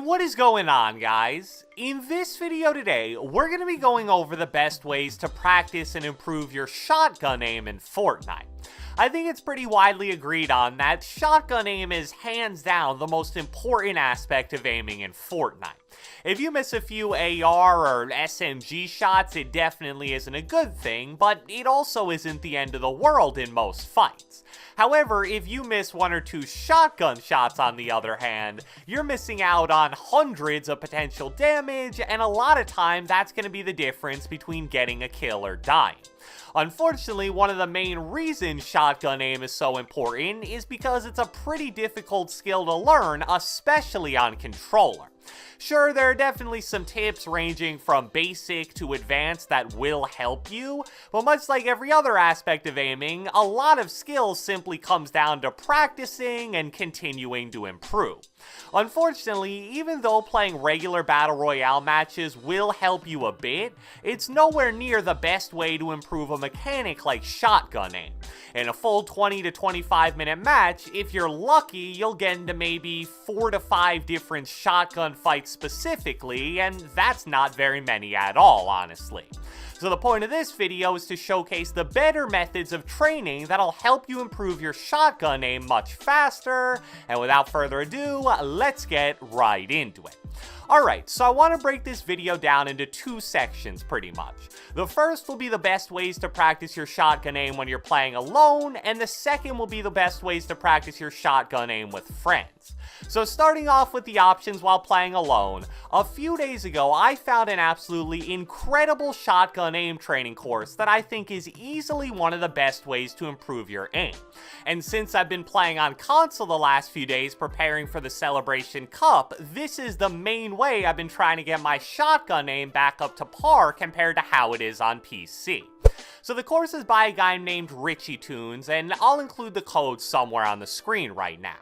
What is going on, guys? In this video today, we're going to be going over the best ways to practice and improve your shotgun aim in Fortnite. I think it's pretty widely agreed on that shotgun aim is hands down the most important aspect of aiming in Fortnite. If you miss a few AR or SMG shots, it definitely isn't a good thing, but it also isn't the end of the world in most fights. However, if you miss one or two shotgun shots on the other hand, you're missing out on hundreds of potential damage, and a lot of time that's going to be the difference between getting a kill or dying. Unfortunately, one of the main reasons shotgun aim is so important is because it's a pretty difficult skill to learn, especially on controller. Sure, there are definitely some tips ranging from basic to advanced that will help you, but much like every other aspect of aiming, a lot of skills simply comes down to practicing and continuing to improve. Unfortunately, even though playing regular battle royale matches will help you a bit, it's nowhere near the best way to improve a mechanic like shotgun aim. In a full 20 to 25 minute match, if you're lucky, you'll get into maybe 4 to 5 different shotgun fights specifically, and that's not very many at all, honestly. So the point of this video is to showcase the better methods of training that'll help you improve your shotgun aim much faster, and without further ado, let's get right into it. Alright, so I want to break this video down into two sections pretty much. The first will be the best ways to practice your shotgun aim when you're playing alone, and the second will be the best ways to practice your shotgun aim with friends. So starting off with the options while playing alone, a few days ago I found an absolutely incredible shotgun aim training course that I think is easily one of the best ways to improve your aim. And since I've been playing on console the last few days preparing for the Celebration Cup, this is the main way I've been trying to get my shotgun aim back up to par compared to how it is on PC. So the course is by a guy named Richie Tunes, and I'll include the code somewhere on the screen right now.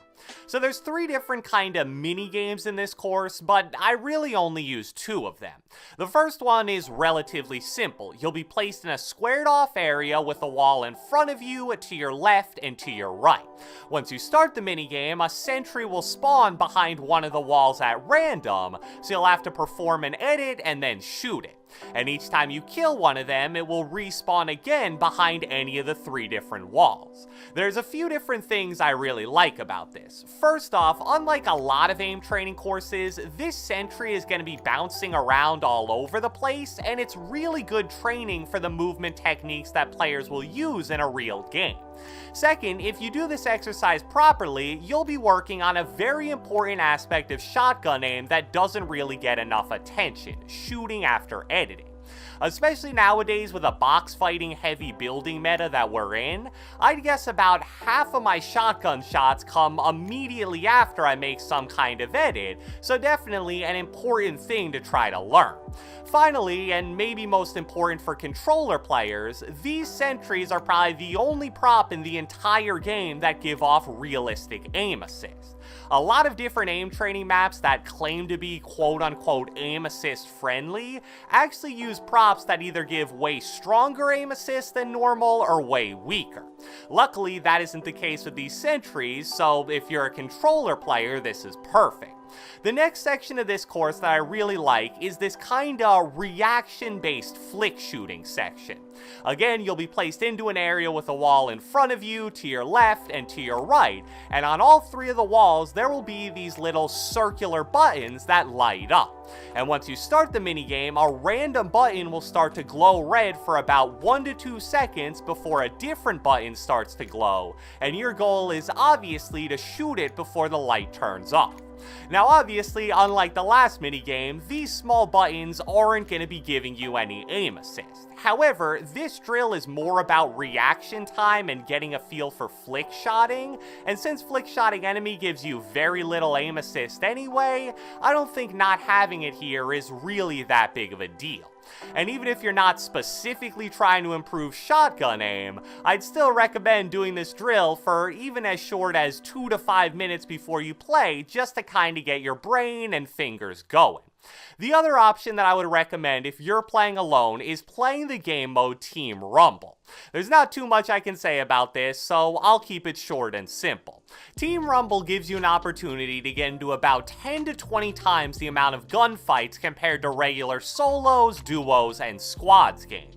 So there's 3 different kind of mini games in this course, but I really only use 2 of them. The first one is relatively simple. You'll be placed in a squared off area with a wall in front of you, to your left, and to your right. Once you start the mini game, a sentry will spawn behind one of the walls at random, so you'll have to perform an edit and then shoot it. And each time you kill one of them, it will respawn again behind any of the 3 different walls. There's a few different things I really like about this. First off, unlike a lot of aim training courses, this sentry is going to be bouncing around all over the place, and it's really good training for the movement techniques that players will use in a real game. Second, if you do this exercise properly, you'll be working on a very important aspect of shotgun aim that doesn't really get enough attention: shooting after editing. Especially nowadays with a box fighting heavy building meta that we're in, I'd guess about half of my shotgun shots come immediately after I make some kind of edit, so definitely an important thing to try to learn. Finally, and maybe most important for controller players, these sentries are probably the only prop in the entire game that give off realistic aim assist. A lot of different aim training maps that claim to be quote-unquote aim assist friendly actually use props that either give way stronger aim assist than normal or way weaker. Luckily, that isn't the case with these sentries, so if you're a controller player, this is perfect. The next section of this course that I really like is this kinda reaction-based flick shooting section. Again, you'll be placed into an area with a wall in front of you, to your left, and to your right, and on all 3 of the walls there will be these little circular buttons that light up. And once you start the minigame, a random button will start to glow red for about 1 to 2 seconds before a different button starts to glow, and your goal is obviously to shoot it before the light turns off. Now obviously, unlike the last minigame, these small buttons aren't going to be giving you any aim assist. However, this drill is more about reaction time and getting a feel for flick shotting, and since flick shotting enemy gives you very little aim assist anyway, I don't think not having it here is really that big of a deal. And even if you're not specifically trying to improve shotgun aim, I'd still recommend doing this drill for even as short as 2 to 5 minutes before you play, just to kinda get your brain and fingers going. The other option that I would recommend if you're playing alone is playing the game mode Team Rumble. There's not too much I can say about this, so I'll keep it short and simple. Team Rumble gives you an opportunity to get into about 10 to 20 times the amount of gunfights compared to regular solos, duos, and squads games.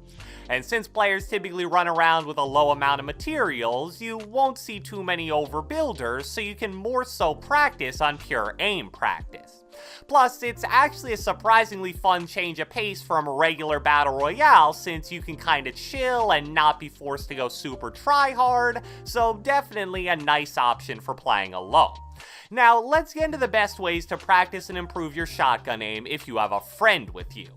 And since players typically run around with a low amount of materials, you won't see too many overbuilders, so you can more so practice on pure aim practice. Plus, it's actually a surprisingly fun change of pace from a regular battle royale, since you can kinda chill and not be forced to go super try-hard, so definitely a nice option for playing alone. Now, let's get into the best ways to practice and improve your shotgun aim if you have a friend with you.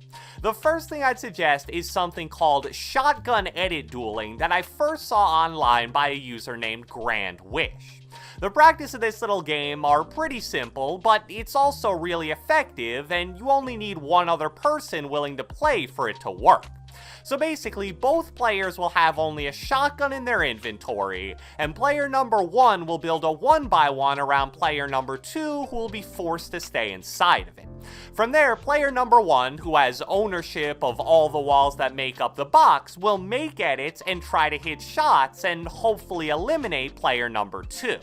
The first thing I'd suggest is something called shotgun edit dueling that I first saw online by a user named GronKy. The practice of this little game are pretty simple, but it's also really effective, and you only need one other person willing to play for it to work. So basically, both players will have only a shotgun in their inventory, and player number 1 will build a 1x1 around player number 2, who will be forced to stay inside of it. From there, player number 1, who has ownership of all the walls that make up the box, will make edits and try to hit shots and hopefully eliminate player number 2.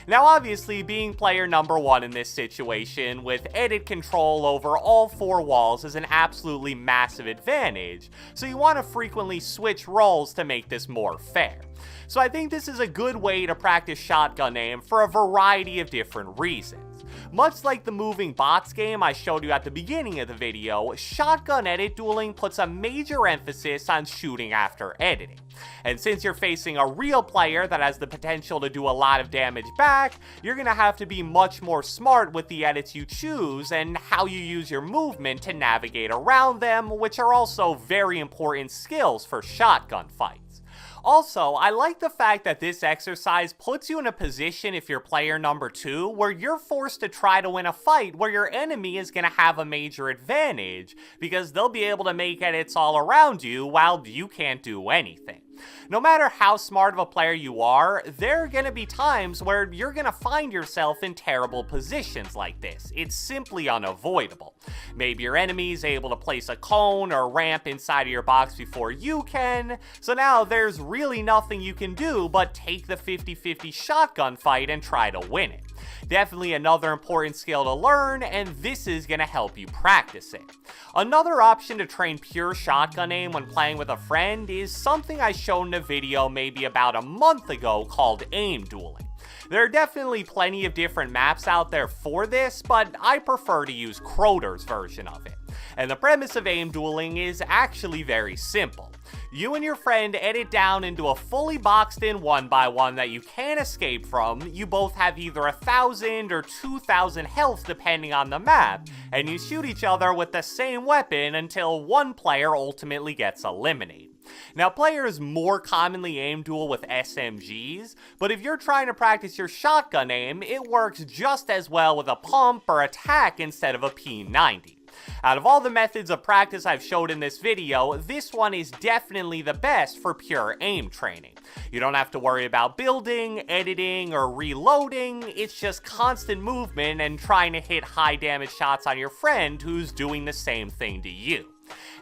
Now obviously, being player number 1 in this situation with edit control over all 4 walls is an absolutely massive advantage, so you want to frequently switch roles to make this more fair. So I think this is a good way to practice shotgun aim for a variety of different reasons. Much like the moving bots game I showed you at the beginning of the video, shotgun edit dueling puts a major emphasis on shooting after editing. And since you're facing a real player that has the potential to do a lot of damage back, you're gonna have to be much more smart with the edits you choose and how you use your movement to navigate around them, which are also very important skills for shotgun fights. Also, I like the fact that this exercise puts you in a position if you're player number 2 where you're forced to try to win a fight where your enemy is going to have a major advantage because they'll be able to make edits all around you while you can't do anything. No matter how smart of a player you are, there are going to be times where you're going to find yourself in terrible positions like this. It's simply unavoidable. Maybe your enemy is able to place a cone or ramp inside of your box before you can, so now there's really nothing you can do but take the 50-50 shotgun fight and try to win it. Definitely another important skill to learn, and this is going to help you practice it. Another option to train pure shotgun aim when playing with a friend is something I showed in a video maybe about a month ago called aim dueling. There are definitely plenty of different maps out there for this, but I prefer to use Croter's version of it. And the premise of aim dueling is actually very simple. You and your friend edit down into a fully boxed in 1x1 that you can't escape from. You both have either 1,000 or 2,000 health depending on the map, and you shoot each other with the same weapon until one player ultimately gets eliminated. Now, players more commonly aim duel with SMGs, but if you're trying to practice your shotgun aim, it works just as well with a pump or attack instead of a P90. Out of all the methods of practice I've showed in this video, this one is definitely the best for pure aim training. You don't have to worry about building, editing, or reloading. It's just constant movement and trying to hit high damage shots on your friend who's doing the same thing to you.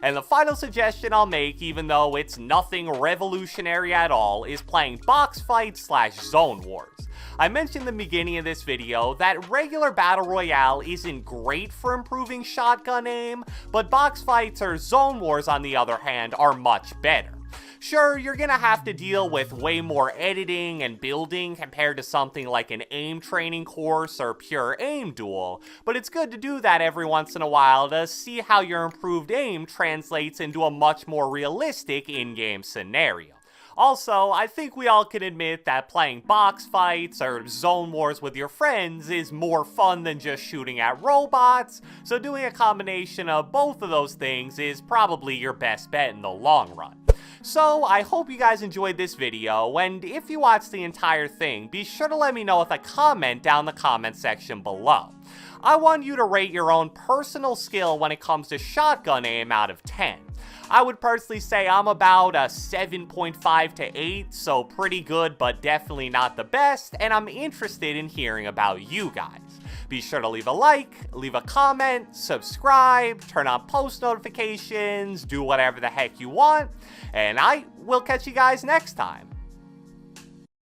And the final suggestion I'll make, even though it's nothing revolutionary at all, is playing box fights / zone wars. I mentioned in the beginning of this video that regular battle royale isn't great for improving shotgun aim, but box fights or zone wars on the other hand are much better. Sure, you're gonna have to deal with way more editing and building compared to something like an aim training course or pure aim duel, but it's good to do that every once in a while to see how your improved aim translates into a much more realistic in-game scenario. Also, I think we all can admit that playing box fights or zone wars with your friends is more fun than just shooting at robots, so doing a combination of both of those things is probably your best bet in the long run. So, I hope you guys enjoyed this video, and if you watched the entire thing, be sure to let me know with a comment down in the comment section below. I want you to rate your own personal skill when it comes to shotgun aim out of 10. I would personally say I'm about a 7.5 to 8, so pretty good but definitely not the best, and I'm interested in hearing about you guys. Be sure to leave a like, leave a comment, subscribe, turn on post notifications, do whatever the heck you want, and I will catch you guys next time.